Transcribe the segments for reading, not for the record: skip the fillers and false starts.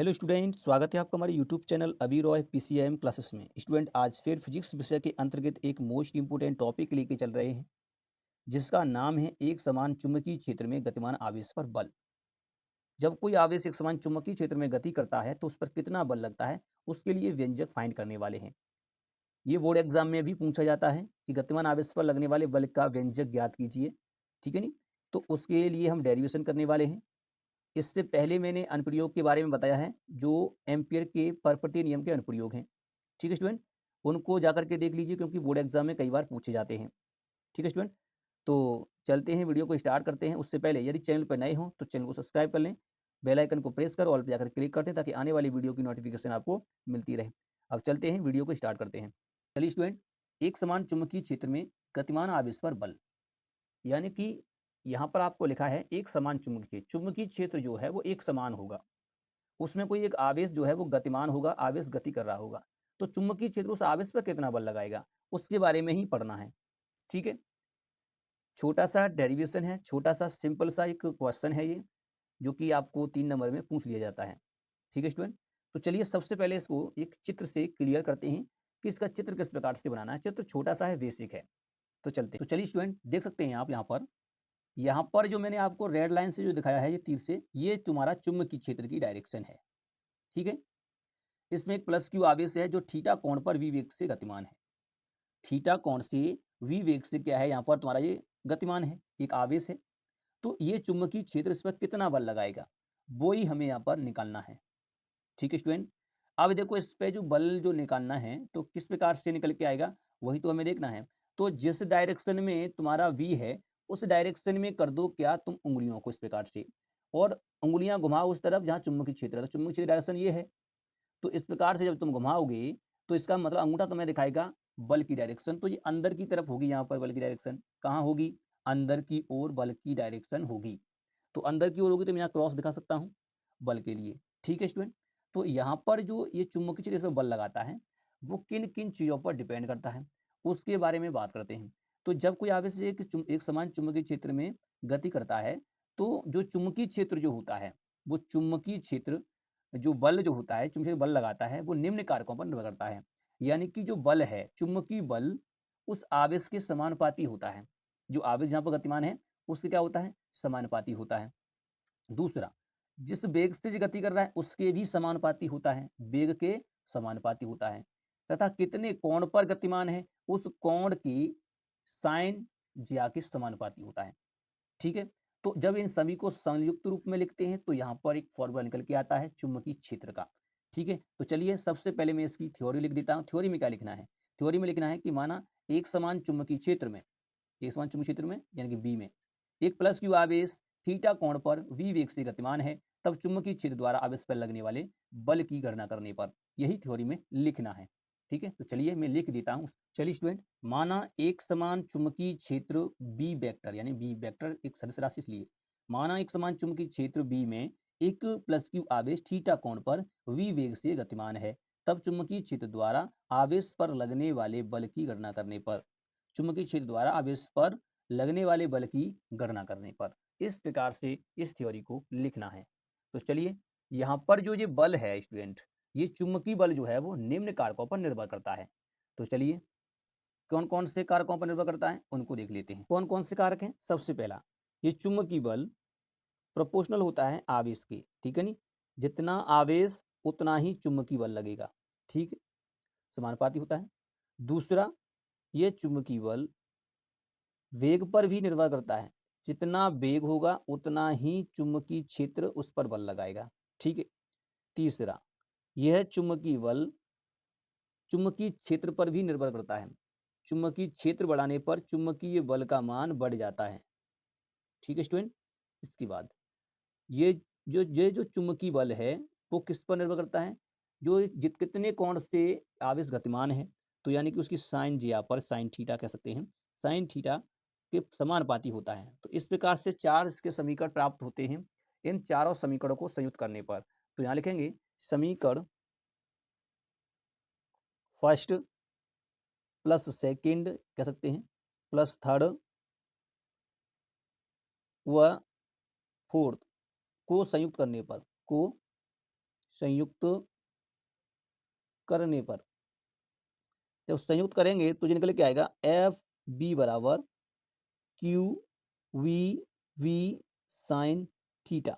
Hello student, स्वागत है आपका हमारे यूट्यूब चैनल अभी रॉय पीसीआईएम क्लासेस में। स्टूडेंट, आज फिर फिजिक्स विषय के अंतर्गत एक मोस्ट इंपोर्टेंट टॉपिक लेके चल रहे हैं, जिसका नाम है एक समान चुंबकीय क्षेत्र में गतिमान आवेश पर बल। जब कोई आवेश एक समान चुंबकीय क्षेत्र में गति करता है तो उस पर कितना बल लगता है, उसके लिए व्यंजक फाइंड करने वाले हैं। ये बोर्ड एग्जाम में भी पूछा जाता है कि गतिमान आवेश पर लगने वाले बल का व्यंजक ज्ञात कीजिए। ठीक है नी? तो उसके लिए हम डेरिवेशन करने वाले हैं। इससे पहले मैंने अनुप्रयोग के बारे में बताया है, जो एम्पियर के परपटीय नियम के अनुप्रयोग हैं। ठीक है स्टूडेंट, उनको जाकर के देख लीजिए, क्योंकि बोर्ड एग्जाम में कई बार पूछे जाते हैं। ठीक है स्टूडेंट, तो चलते हैं, वीडियो को स्टार्ट करते हैं। उससे पहले यदि चैनल पर नए हों तो चैनल को सब्सक्राइब कर लें, बेल आइकन को प्रेस कर ऑल पर जाकर क्लिक कर दें, ताकि आने वाली वीडियो की नोटिफिकेशन आपको मिलती रहे। अब चलते हैं, वीडियो को स्टार्ट करते हैं। चलिए स्टूडेंट, एक समान चुंबकीय क्षेत्र में गतिमान आवेश पर बल, यानी कि यहाँ पर आपको लिखा है एक समान चुंबकीय क्षेत्र जो है वो एक समान होगा, उसमें कोई एक आवेश जो है वो गतिमान होगा, आवेश गति कर रहा होगा, तो चुंबकीय क्षेत्र उस आवेश पर कितना बल लगाएगा, उसके बारे में ही पढ़ना है। ठीक है, छोटा सा डेरिवेशन है, छोटा सा सिंपल सा एक क्वेश्चन है ये, जो कि आपको 3 नंबर में पूछ लिया जाता है। ठीक है स्टूडेंट, तो चलिए सबसे पहले इसको एक चित्र से क्लियर करते हैं कि इसका चित्र किस प्रकार से बनाना है। चित्र छोटा सा है, बेसिक है, तो चलते हैं। तो चलिए स्टूडेंट, देख सकते हैं आप यहाँ पर जो मैंने आपको रेड लाइन से जो दिखाया है, ये तीर से, ये तुम्हारा चुंबकीय क्षेत्र की डायरेक्शन है। ठीक है, इसमें एक प्लस क्यू आवेश है जो थीटा कोण पर वी वेग से गतिमान है। थीटा कोण से वी वेग से क्या है, यहाँ पर तुम्हारा ये गतिमान है, एक आवेश है। तो ये चुंबकीय क्षेत्र इस पर कितना बल लगाएगा, वो ही हमें यहाँ पर निकालना है। ठीक है स्टूडेंट, अब देखो इस पे जो बल जो निकालना है तो किस प्रकार से निकल के आएगा, वही तो हमें देखना है। तो जिस डायरेक्शन में तुम्हारा वी है, उस डायरेक्शन में कर दो क्या तुम उंगलियों को इस प्रकार से, और उंगलियां घुमाओ उस तरफ जहां चुंबकीय क्षेत्र है। तो चुंबकीय क्षेत्र डायरेक्शन ये है, तो इस प्रकार से जब तुम घुमाओगे तो इसका मतलब अंगूठा तुम्हें दिखाएगा बल की डायरेक्शन, तो ये अंदर की तरफ होगी। यहाँ पर बल की डायरेक्शन कहाँ होगी, अंदर की ओर बल की डायरेक्शन होगी। तो अंदर की ओर होगी तो मैं यहाँ क्रॉस दिखा सकता हूँ बल के लिए। ठीक है स्टूडेंट, तो यहाँ पर जो ये चुंबकीय क्षेत्र इसमें बल लगाता है, वो किन किन चीज़ों पर डिपेंड करता है, उसके बारे में बात करते हैं। तो जब कोई आवेश एक समान चुंबकीय क्षेत्र में गति करता है, तो जो चुंबकीय क्षेत्र जो होता है, वो चुंबकीय क्षेत्र जो बल जो होता है, चुंबकीय बल लगाता है, वो निम्न कारकों पर निर्भर करता है। यानी कि जो बल है, चुंबकीय बल, उस आवेश के समानुपाती होता है। जो आवेश जहाँ पर गतिमान है, उसके क्या होता है, समानुपाती होता है। दूसरा, जिस वेग से गति कर रहा है उसके भी समानुपाती होता है, वेग के समानुपाती होता है। तथा कितने कोण पर गतिमान है, उस कोण की साइन ज्या के समानुपाती होता है। ठीक है, तो जब इन सभी को संयुक्त रूप में लिखते हैं तो यहाँ पर एक फॉर्मूला निकल के आता है चुंबकीय क्षेत्र का। ठीक है, तो चलिए सबसे पहले मैं इसकी थ्योरी लिख देता हूँ। थ्योरी में क्या लिखना है, थ्योरी में लिखना है कि माना एक समान चुंबकीय क्षेत्र में, एक समान चुंबकीय क्षेत्र में यानी कि बी में एक प्लस क्यू आवेश थीटा कोण पर वी वेग से गतिमान है, तब चुंबकीय क्षेत्र द्वारा आवेश पर लगने वाले बल की गणना करने पर, यही थ्योरी में लिखना है। ठीक है, तो चलिए मैं लिख देता हूँ। चलिए स्टूडेंट, माना एक समान चुंबकीय क्षेत्र बी वेक्टर, यानी बी वेक्टर एक सदिश राशि, इसलिए माना एक समान चुंबकीय क्षेत्र बी में एक प्लस क्यू आवेश थीटा कोण पर वी वेग से गतिमान है, तब चुंबकीय क्षेत्र द्वारा आवेश पर लगने वाले बल की गणना करने पर, चुंबकीय क्षेत्र द्वारा आवेश पर लगने वाले बल की गणना करने पर, इस प्रकार से इस थ्योरी को लिखना है। तो चलिए, यहाँ पर जो ये बल है स्टूडेंट, ये चुंबकीय बल जो है वो निम्न कारकों पर निर्भर करता है। तो चलिए, कौन कौन से कारकों पर निर्भर करता है उनको देख लेते हैं। कौन कौन से कारक हैं, सबसे पहला, ये चुंबकीय बल प्रोपोर्शनल होता है आवेश के। ठीक है नी, जितना आवेश उतना ही चुंबकीय बल लगेगा। ठीक है, समानुपाती होता है। दूसरा, ये चुंबकीय बल वेग पर भी निर्भर करता है, जितना वेग होगा उतना ही चुंबकीय क्षेत्र उस पर बल लगाएगा। ठीक है। तीसरा, यह चुंबकीय बल चुंबकीय क्षेत्र पर भी निर्भर करता है, चुंबकीय क्षेत्र बढ़ाने पर चुंबकीय बल का मान बढ़ जाता है। ठीक है स्टूडेंट, इसके बाद ये जो चुंबकीय बल है वो किस पर निर्भर करता है, जो कितने कोण से आवेश गतिमान है, तो यानी कि उसकी साइन जिया पर, साइन थीटा कह सकते हैं, साइन थीटा के समानुपाती होता है। तो इस प्रकार से 4 इसके समीकरण प्राप्त होते हैं। इन चारों समीकरणों को संयुक्त करने पर, तो यहाँ लिखेंगे समीकरण फर्स्ट प्लस सेकंड कह सकते हैं, प्लस थर्ड व फोर्थ को संयुक्त करने पर, को संयुक्त करने पर, जब संयुक्त करेंगे तो ये निकल के आएगा एफ बी बराबर q v v sine theta.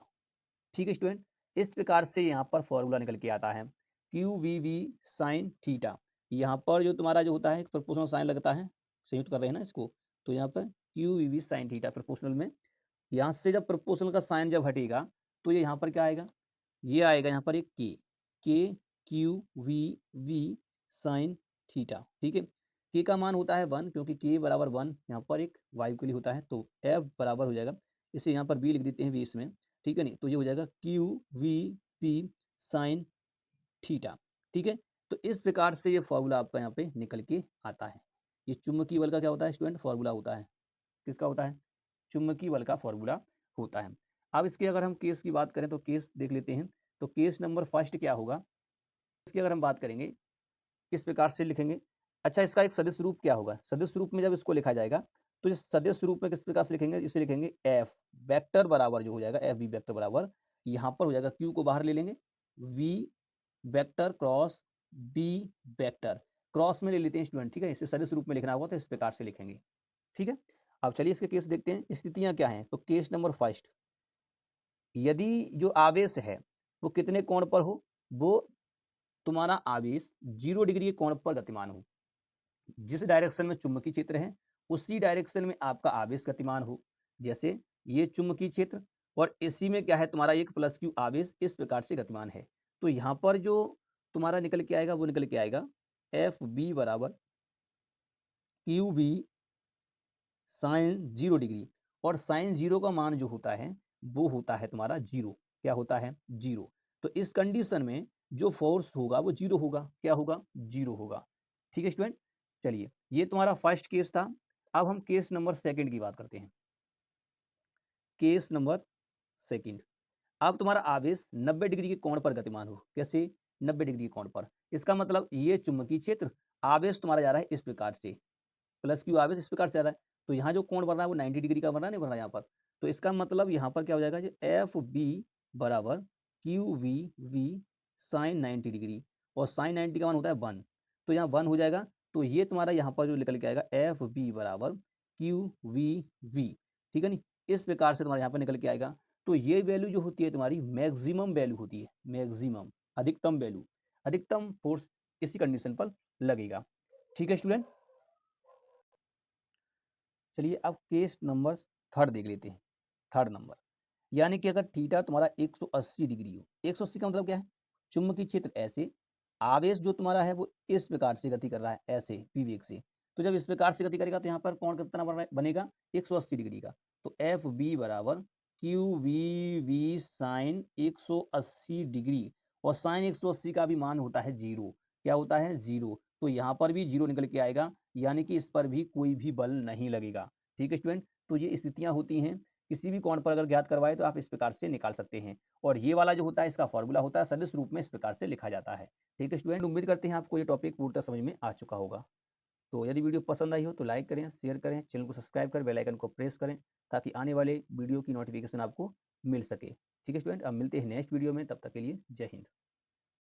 ठीक है स्टूडेंट, इस प्रकार से यहाँ पर फॉर्मूला निकल के आता है q v v sine theta. यहाँ पर जो तुम्हारा जो होता है प्रोपोर्शनल साइन लगता है, संयुक्त कर रहे हैं ना इसको, तो यहाँ पर q v v sine theta proportional में, यहाँ से जब प्रोपोर्शनल का साइन जब हटेगा तो ये यहाँ पर क्या आएगा, ये आएगा यहाँ पर एक के q v v sine theta. ठीक है, के का मान होता है 1 क्योंकि के बराबर 1 यहाँ पर एक वायु के लिए होता है, तो एफ बराबर हो जाएगा, इसे यहाँ पर बी लिख देते हैं वी इसमें। ठीक है नहीं, तो ये हो जाएगा Q V P sign theta. ठीक है, तो इस प्रकार से ये फॉर्मूला आपका यहाँ पे निकल के आता है। ये चुंबकीय बल का क्या होता है स्टूडेंट, फॉर्मूला होता है, किसका होता है, चुंबकीय बल का फॉर्मूला होता है। अब इसके अगर हम केस की बात करें तो केस देख लेते हैं, तो केस नंबर फर्स्ट क्या होगा, इसकी अगर हम बात करेंगे किस प्रकार से लिखेंगे। अच्छा, इसका एक सदिश रूप क्या होगा, सदिश रूप में जब इसको लिखा जाएगा तो इस सदिश रूप में किस प्रकार से लिखेंगे, इसे लिखेंगे एफ वेक्टर बराबर जो हो जाएगा एफ बी वेक्टर बराबर, यहाँ पर हो जाएगा क्यू को बाहर ले लेंगे, v vector cross b vector, cross में ले लेते हैं स्टूडेंट। ठीक है, इसे सदिश रूप में लिखना होगा तो इस प्रकार से लिखेंगे। ठीक है, अब चलिए इसके केस देखते हैं, स्थितियां क्या हैं। तो केस नंबर फर्स्ट, यदि जो आवेश है वो कितने कोण पर हो, वो तुम्हारा आवेश 0 डिग्री के कोण पर गतिमान हो, जिस डायरेक्शन में चुंबकीय क्षेत्र है उसी डायरेक्शन में आपका आवेश गतिमान हो। जैसे ये चुंबकीय क्षेत्र और इसी में क्या है तुम्हारा एक प्लस क्यू आवेश इस प्रकार से गतिमान है, तो यहाँ पर जो तुम्हारा निकल के आएगा वो निकल के आएगा एफ बी बराबर क्यू बी साइन 0 डिग्री, और साइन 0 का मान जो होता है वो होता है तुम्हारा 0, क्या होता है 0। तो इस कंडीशन में जो फोर्स होगा वो 0 होगा, क्या होगा 0 होगा। ठीक है स्टूडेंट, चलिए ये तुम्हारा फर्स्ट केस था। अब हम केस नंबर सेकंड की बात करते हैं। केस नंबर सेकंड, अब तुम्हारा आवेश 90 डिग्री के कोण पर गतिमान हो, कैसे 90 डिग्री के कोण पर, इसका मतलब ये चुंबकीय क्षेत्र आवेश तुम्हारा जा रहा है इस प्रकार से, प्लस क्यू आवेश इस प्रकार से आ रहा है, तो यहाँ जो कोण बन रहा है वो 90 डिग्री का बन रहा है, नहीं बन रहा है यहाँ पर, तो इसका मतलब यहाँ पर क्या हो जाएगा, एफ बी बराबर q v v sine 90 degree, और साइन 90 का मान होता है 1, तो यहाँ 1 हो जाएगा, तो ये तुम्हारा यहाँ पर जो निकल के आएगा एफ बी बराबर क्यू वी वी। ठीक है नहीं, इस प्रकार से तुम्हारा यहाँ पर निकल के आएगा। तो ये वैल्यू जो होती है तुम्हारी मैक्सिमम वैल्यू होती है, मैक्सिमम अधिकतम वैल्यू, अधिकतम फोर्स इसी कंडीशन पर लगेगा। ठीक है स्टूडेंट, चलिए अब केस नंबर थर्ड देख लेते हैं। थर्ड नंबर, यानी कि अगर थीटा तुम्हारा 180 डिग्री हो, 180 का मतलब क्या है, चुंबकीय क्षेत्र ऐसे, आवेश जो तुम्हारा है वो इस प्रकार से गति कर रहा है ऐसे विवेक से, तो जब इस प्रकार से गति करेगा तो यहाँ पर कोण कितना बनेगा 180 डिग्री का, तो एफ बी बराबर q v v sine 180 degree, और साइन 180 का भी मान होता है 0, क्या होता है 0, तो यहाँ पर भी 0 निकल के आएगा, यानी कि इस पर भी कोई भी बल नहीं लगेगा। ठीक है स्टूडेंट, तो ये स्थितियां होती हैं, किसी भी कोण पर अगर ज्ञात करवाए तो आप इस प्रकार से निकाल सकते हैं, और ये वाला जो होता है इसका फॉर्मूला होता है सदिश रूप में इस प्रकार से लिखा जाता है। ठीक है स्टूडेंट, उम्मीद करते हैं आपको ये टॉपिक पूर्णतः समझ में आ चुका होगा। तो यदि वीडियो पसंद आई हो तो लाइक करें, शेयर करें, चैनल को सब्सक्राइब कर बेल आइकन को प्रेस करें ताकि आने वाले वीडियो की नोटिफिकेशन आपको मिल सके। ठीक है स्टूडेंट, अब मिलते हैं नेक्स्ट वीडियो में, तब तक के लिए जय हिंद।